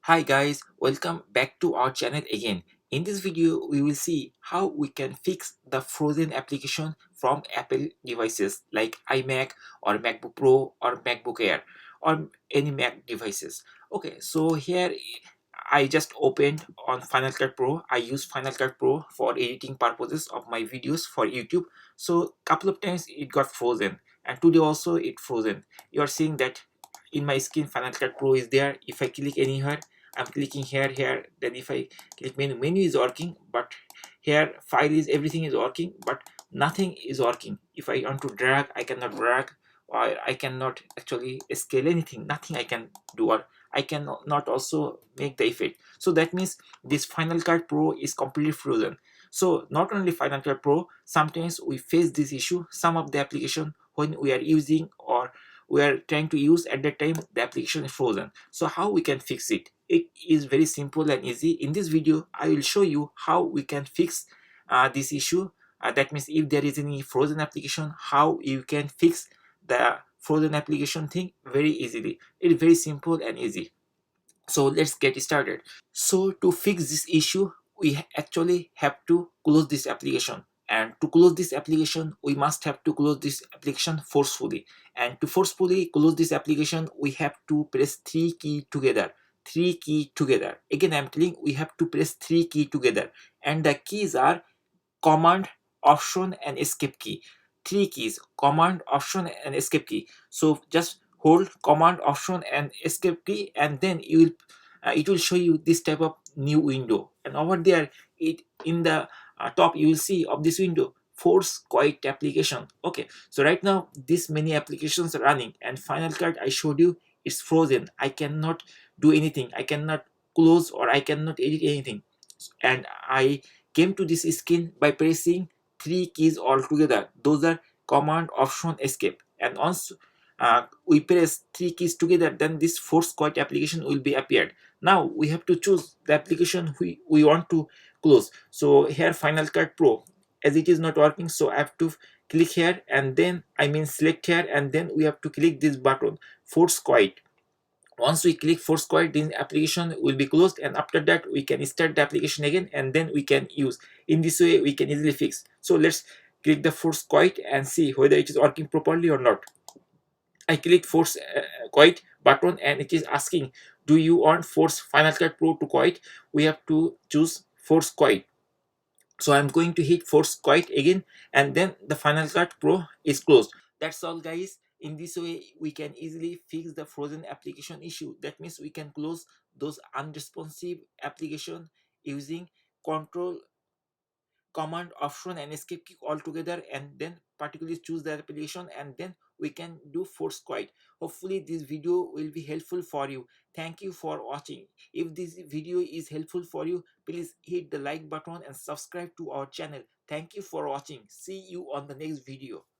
Hi guys, welcome back to our channel again. In this video, we will see how we can fix the frozen application from Apple devices like iMac or MacBook Pro or MacBook Air or any Mac devices. Okay, so here I just opened on Final Cut Pro. I use Final Cut Pro for editing purposes of my videos for YouTube. So couple of times it got frozen and today also it frozen. You are seeing that in my screen Final Cut Pro is there. If I click anywhere, I'm clicking here, then if I click menu is working, but here file is everything is working, but nothing is working. If I want to drag, I cannot drag, or I cannot actually scale anything, nothing I can do, or I cannot also make the effect. So that means this Final Cut Pro is completely frozen. So not only Final Cut Pro, sometimes we face this issue. Some of the application when we are using or we are trying to use at that time, the application is frozen. So how we can fix it? It is very simple and easy. In this video I will show you how we can fix this issue. That means if there is any frozen application, how you can fix the frozen application thing very easily. It is very simple and easy. So let's get started. So to fix this issue, we actually have to close this application. And to close this application, we must have to close this application forcefully. And to forcefully close this application, we have to press three keys together. Three keys together. Again, I'm telling we have to press three keys together. And the keys are Command, Option, and Escape key. Three keys: Command, Option, and Escape key. So just hold Command, Option, and Escape key, and then you will it will show you this type of new window. And over there, it in the top you will see of this window force quiet application. Okay, so right now this many applications are running, and Final Cut I showed you is frozen. I cannot do anything. I cannot close or I cannot edit anything. And I came to this screen by pressing three keys all together. Those are Command, Option, Escape. And once we press three keys together, then this force quiet application will be appeared. Now we have to choose the application we want to close. So here Final Cut Pro, as it is not working, so I have to click here and then select here, and then we have to click this button, force quiet. Once we click force quiet, the application will be closed, and after that we can start the application again, and then we can use. In this way we can easily fix. So let's click the force quiet and see whether it is working properly or not. I click force quiet button, and it is asking, do you want force Final Cut Pro to quiet? We have to choose force quiet. So I'm going to hit force quiet again, and then the Final Cut Pro is closed. That's all guys. In this way we can easily fix the frozen application issue. That means we can close those unresponsive application using control, Command, Option, and Escape key all together, and then particularly choose the application, and then we can do force quiet. Hopefully this video will be helpful for you. Thank you for watching. If this video is helpful for you, please hit the like button and subscribe to our channel. Thank you for watching. See you on the next video.